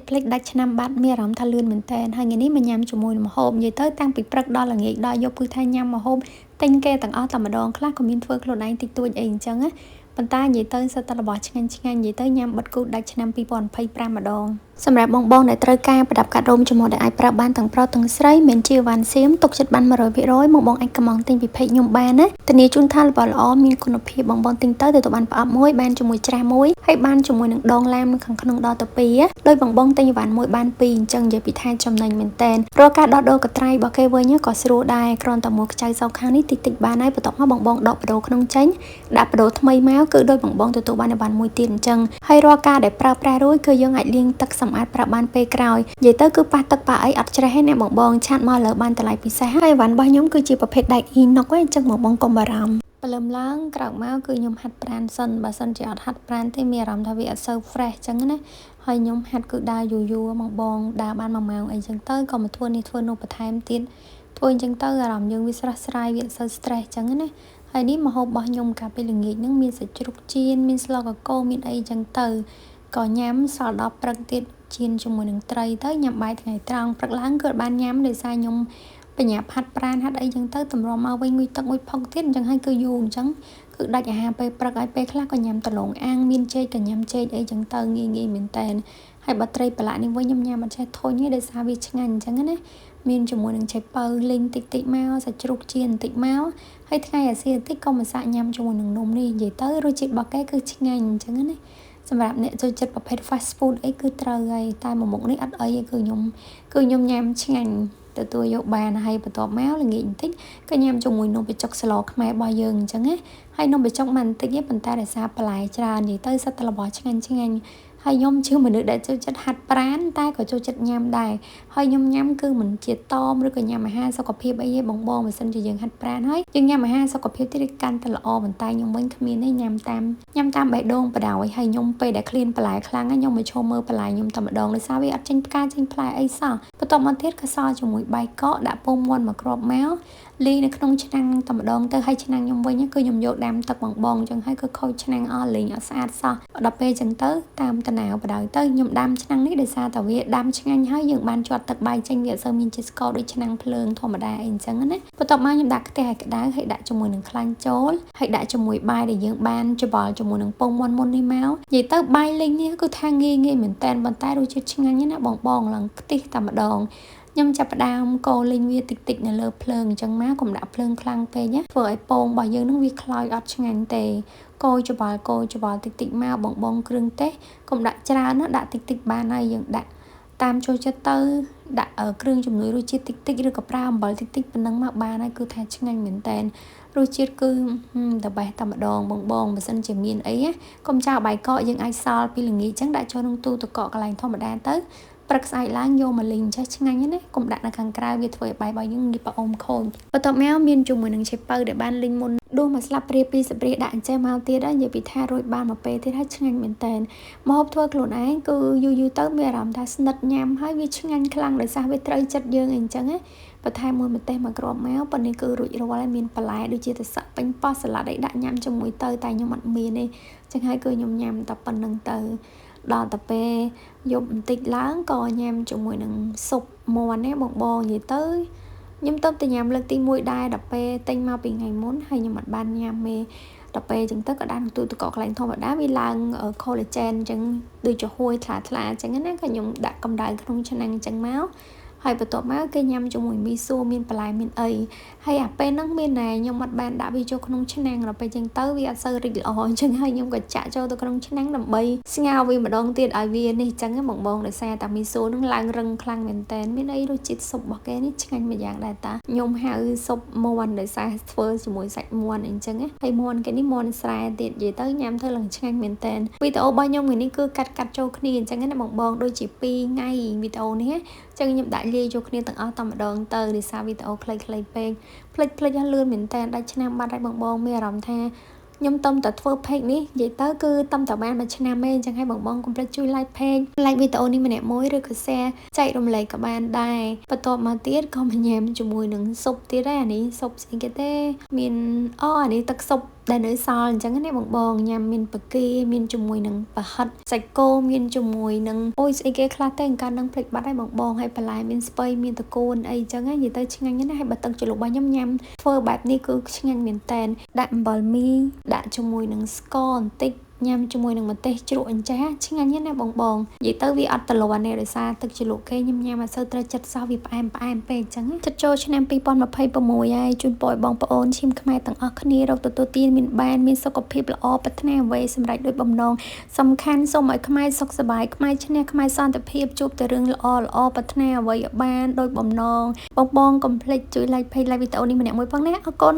ភ្លេចដាច់ឆ្នាំបាត់មានអារម្មណ៍ថាលឿនមែនតើហើយថ្ងៃនេះមកញ៉ាំជាមួយនឹងម្ហូបនិយាយទៅតាំងពីព្រឹកដល់ល្ងាចដល់យប់គឺថាញ៉ាំម្ហូបទិញគេទាំងអស់តែម្ដងខ្លះក៏មានធ្វើខ្លួនឯងតិចតួចអីអញ្ចឹងណាប៉ុន្តែនិយាយទៅសិតតែរបស់ឆ្ងាញ់និយាយទៅញ៉ាំបិទគូដាច់ឆ្នាំ2025ម្ដងសម្រាប់បងដែលត្រូវការប្រដាប់កាត់រោមចំហដែលអាចប្រើបានទាំងប្រុសទាំងស្រីមិនជាវ៉ាន់សៀមទុកចិត្តបាន 100% បងអាចកំងទិញពី page ខ្ញុំបានណាធានាជូនថារបស់ល្អមានគុណភាពបងទិញទៅទទួលបានប្រអប់មួយបានជាមួយច្រាសមួយហើយបានជាមួយនឹងដងឡាមនៅខាងក្នុងដល់ទៅ2ដោយបងទិញវ៉ាន់មួយបាន2អញ្ចឹងនិយាយពីថាចំណេញមែនតែនរាល់ការដោះដូរកត្រៃរបស់គេវិញក៏ស្រួលដែរគ្រាន់តែមកខ្ចៅសោកខាងនេះតិចបានហើយបន្ទាប់មកបងដកបដូរក្នុងចេញដាក់បដូរថ្មីមកគឺដោយបងទទួលបានវ៉ាន់មួយទៀតអញ្ចឹងហើយរាល់ការដែលប្រើប្រាស់រួចគឺយើងអាចលាងទឹកសម្អាតប្រើបានពេលក្រោយនិយាយទៅគឺប៉ះទឹកប៉ះអីអត់ច្រេះទេអ្នកបងឆាតមកលើបានតម្លៃពិសេសហើយវ៉ាន់របស់ខ្ញុំគឺជាប្រភេទដែកអ៊ីណុកអញ្ចឹងបងកុំបារម្ភព្រលឹមឡើងក្រោកមកគឺខ្ញុំហាត់ប្រាណសិនបើសិនជាអត់ហាត់ប្រាណទេមានអារម្មណ៍ថាវាអត់សូវ fresh អញ្ចឹងណាហើយខ្ញុំហាត់គឺដើរយូរបងដើរបាន1ម៉ោងអីអញ្ចឹងទៅក៏មកធ្វើនេះធ្វើនោះបន្ថែមទៀតធ្វើអញ្ចឹងទៅអារម្មណ៍យើងវាស្រស់ស្រាយវាអត់សូវ stress អញ្ចឹងណាហើយនេះម្ហូបរបស់ខ្ញុំកាលពីល្ងាចហ្នឹងមានសាច់ជ្រូកចៀនមានស្លកកូរមានអីអញ្ចឹងទៅក៏ញ៉ាំសល់ដល់ព្រឹកទៀតចៀនជាមួយនឹងត្រីទៅញ៉ាំបាយថ្ងៃត្រង់ព្រឹកឡើងគឺបានញ៉ាំដោយសារខ្ញុំបញ្ញាប់ហាត់ប្រាណហាត់អីចឹងទៅតម្រាំមកវិញងុយទឹកងុយផុកទៀតអញ្ចឹងហើយគឺយូរអញ្ចឹងគឺដាច់អាហារពេលព្រឹកហើយពេលខ្លះក៏ញ៉ាំដលងអាំងមានចេកក៏ញ៉ាំចេកអីចឹងទៅងាយមែនតើហើយបើត្រីប្រឡាក់នេះវិញខ្ញុំញ៉ាំអត់ចេះធុញទេដោយសារវាឆ្ងាញ់អញ្ចឹងណាមានជាមួយនឹងឆៃប៉ៅលីងតិចមកសាច់ជ្រូកចៀនតិចមកហើយថ្ងៃអាសៀតិចក៏មកសាក់ញ៉ាំជាមួយនឹងនំនេះនិយាយទៅរសជាតិរបស់គេគឺឆ្ងាញ់អញ្ចឹងណាសម្រាប់អ្នកចូលចិត្តប្រភេទ fast food អីគឺត្រូវហើយតែមួយមុខនេះអត់អីគឺខ្ញុំញ៉ាំឆ្ងាញ់ទទួលយកបានហើយបន្ទាប់មកល្ងាចបន្តិចក៏ញ៉ាំជាមួយនំបញ្ចុកស្លខ្មែររបស់យើងអញ្ចឹងណាហើយនំបញ្ចុកមិនបន្តិចទេប៉ុន្តែដោយសារបន្លែច្រើននិយាយទៅសិតតែរបស់ឆ្ងាញ់ហើយខ្ញុំជាមនុស្សដែលចូលចិត្តហាត់ប្រាណតែក៏ចូលចិត្តញ៉ាំដែរហើយខ្ញុំញ៉ាំគឺមិនជាតមឬក៏ញ៉ាំអាហារសុខភាពអីទេបងបើមិនជាយើងហាត់ប្រាណហើយយើងញ៉ាំអាហារសុខភាពទៀតកាន់តែល្អប៉ុន្តែខ្ញុំវិញគ្មានទេញ៉ាំតាមបេះដូងបដ ாய் ហើយខ្ញុំពេលដែលឃ្លានបន្លែខ្លាំងខ្ញុំមកឈរមើលបន្លែខ្ញុំតែម្ដងដោយសារវាអត់ចេញផ្កាចេញផ្លែអីសោះបន្ទាប់មកទៀតក៏សល់ជាមួយបាយកកដាក់ពងមាន់មកគ្រាប់មកលីនៅក្នុងឆ្នាំងតែម្ដងទៅហើយឆ្នាំងខ្ញុំវិញគឺខ្ញុំយកដាំទឹកបងអញ្ចឹងហើយគឺខូចឆ្នាំងអស់លេងអត់ស្អាតសោះដល់ពេលអញ្ចឹងទៅតាមតណៅបដ ாய் ទៅខ្ញុំដាំឆ្នាំងនេះដោយសារតែវាដាំឆ្ងាញ់ហើយយើងបានជាត់ទឹកបាយចេញវាអត់សូវមានជាតិស្ករដូចឆ្នាំងភ្លើងធម្មតាអីអញ្ចឹងណាបន្ទាប់មកខ្ញុំដាក់ខ្ទះឲ្យក្តៅហើយដាក់ជាមួយនឹងខ្លាញ់ចូលហើយដាក់ជាមួយបាយដែលយើងបានច្បល់ជាមួយនឹងពងមាន់មុននេះមកនិយាយទៅបាយលេងនេះគឺថាងាយមែនតែនប៉ុន្តែរសជាតិឆ្ងាញ់ណាបងឡើងខ្ទិះតែម្ដងខ្ញុំចាប់ផ្ដើមកូរលេងវាតិចនៅលើភ្លើងអញ្ចឹងមកកុំដាក់ភ្លើងខ្លាំងពេកណាធ្វើឲ្យពងរបស់យើងនឹងវាខ្លោចអត់ឆ្ងាញ់ទេកូរច្បល់តិចមកបងគ្រឿងទេសកុំដាក់ច្រើនណាដាក់តិចបានហើយយើងដាក់តាមចូលចិត្តទៅដាក់គ្រឿងជំនួយរសជាតិតិចឬក៏ប្រើអំបិលតិចប៉ុណ្ណឹងមកបានហើយគឺថាឆ្ងាញ់មែនតែនរសជាតិគឺthe best តែម្ដងបងបើសិនជាមានអីណាកុំចោលបាយកកយើងអាចសល់ពីល្ងាចអញ្ចឹងដាក់ចូលក្នុងទូទឹកកកកន្លែងធម្មតាទៅព្រឹកស្អែកឡើងយកមកលីងចេះឆ្ងាញ់ណាកុំដាក់នៅខាងក្រៅវាធ្វើឲ្យបាយរបស់យើងងាយប្រអុំខូចបន្ទាប់មកមានជាមួយនឹងឆៃប៉ៅដែលបានលីងមុនដួសមកស្លាប់ព្រា2ស្ព្រាដាក់អញ្ចឹងមកទៀតហើយនិយាយពីថារួចបានមកពេលទៀតហើយឆ្ងាញ់មែនតែនម្ហូបធ្វើខ្លួនឯងគឺយូរទៅមានអារម្មណ៍ថាស្និទ្ធញ៉ាំហើយវាឆ្ងាញ់ខ្លាំងដោយសារវាត្រូវចិត្តយើងអីអញ្ចឹងណាបន្ថែមមួយម្ទេសមកគ្រាប់មកប៉ុន្តែគឺរួចរាល់ហើយមានបន្លែដូចជាទឹកសាក់ពេញប៉ោះសាឡាត់អីដាក់ញ៉ាំជាមួយទៅតែខ្ញុំអត់មានទេអញ្ចឹងហើយគឺខ្ញុំញ៉ាំតែប៉ុណ្្នឹងទៅដល់តែពេលយប់បន្តិចឡើងក៏ញ៉ាំជាមួយនឹងស៊ុបមាន់ណាបងនិយាយទៅខ្ញុំទៅញ៉ាំលើកទី1ដែរដល់ពេលទិញមកពីថ្ងៃមុនហើយខ្ញុំអត់បានញ៉ាំទេដល់ពេលអញ្ចឹងទៅក៏ដាក់ទូទឹកកកកន្លែងធម្មតាវាឡើង collagen អញ្ចឹងដូចជាហួយថ្លាអញ្ចឹងណាក៏ខ្ញុំដាក់កម្ដៅក្នុងឆ្នាំងអញ្ចឹងមកហើយបន្ទាប់មកគេញ៉ាំជាមួយមីសួរមានបន្លែមានអីហើយអាពេលហ្នឹងមានតែខ្ញុំអត់បានដាក់វាចូលក្នុងឆ្នាំងដល់ពេលអញ្ចឹងទៅវាអត់សូវរីកល្អអញ្ចឹងហើយខ្ញុំក៏ចាក់ចូលទៅក្នុងឆ្នាំងដើម្បីស្ងោរវាម្ដងទៀតឲ្យវានេះអញ្ចឹងបងដោយសារតែមីសួរហ្នឹងឡើងរឹងខ្លាំងមែនតែនមានអីរសជាតិស៊ុបរបស់គេនេះឆ្ងាញ់មួយយ៉ាងដែរតាខ្ញុំហៅស៊ុបមាន់ដោយសារធ្វើជាមួយសាច់មាន់អញ្ចឹងហើយមាន់គេនេះមាន់ស្រែទៀតនិយាយទៅញ៉ាំទៅឡើងឆ្ងាញ់មែនតែនវីដេអូរបស់ខ្ញុំថ្ងៃនេះគឺកាត់ចូលគ្នាអញ្ចឹងណាបងដូចជា2ថ្ងៃវីដេអូនេះអញ្ចឹងខ្ញុំដាក់លាយចូលគ្នាទាំងអស់តែម្ដងទៅដោយសារវីដេអូខ្លីៗពេកភ្លេចឲ្យលឿនមែនតើដាច់ឆ្នាំបាត់ហើយបងមានអារម្មណ៍ថាខ្ញុំតំតែធ្វើ page នេះនិយាយទៅគឺតំតែបានមួយឆ្នាំទេអញ្ចឹងហើយកុំភ្លេចជួយ like page like វីដេអូនេះម្នាក់មួយឬក៏ share ចែករំលែកក៏បានដែរបន្ទាប់មកទៀតក៏ញ៉ាំជាមួយនឹងស៊ុបទៀតដែរអានេះស៊ុបស្អីគេទេមានអានេះទឹកស៊ុប ដែលនៅសល់អញ្ចឹងណាបងញ៉ាំមានបកាមានជាមួយនឹងប្រហិតសាច់គោមានជាមួយនឹងអូយស្អីគេខ្លះទេកាលនឹងភ្លេចបាត់ហើយបងហើយបន្លែមានស្ពៃមានតកូនអីអញ្ចឹងនិយាយទៅឆ្ងាញ់ណាស់ហើយបើទឹកជ្រលក់របស់ខ្ញុំញ៉ាំធ្វើបែបនេះគឺឆ្ងាញ់មែនតែនដាក់អំបិលមីដាក់ជាមួយនឹងស្ករបន្តិចញ៉ាំជាមួយនឹងម្ទេសជ្រក់អញ្ចាស់ឆ្ងាញ់ណាស់បងនិយាយទៅវាអត់តលាន់ទេដោយសារទឹកជ្រលក់គេខ្ញុំញ៉ាំអត់សូវត្រូវចិត្តសោះវាផ្អែមពេកអញ្ចឹងចិត្តចូលឆ្នាំ2026ហើយជូនពរឲ្យបងប្អូនឈាមខ្មែរទាំងអស់គ្នារកទទួលទានមានបានមានសុខភាពល្អប្រាថ្នាអ្វីសម្រេចដោយបំណងសំខាន់សូមឲ្យខ្មែរសុខសប្បាយខ្មែរឈ្នះខ្មែរសន្តិភាពជួបតែរឿងល្អប្រាថ្នាអ្វីឲ្យបានដោយបំណងបងកុំភ្លេចជួយ like page like វីដេអូនេះម្នាក់មួយផងណាអរគុណ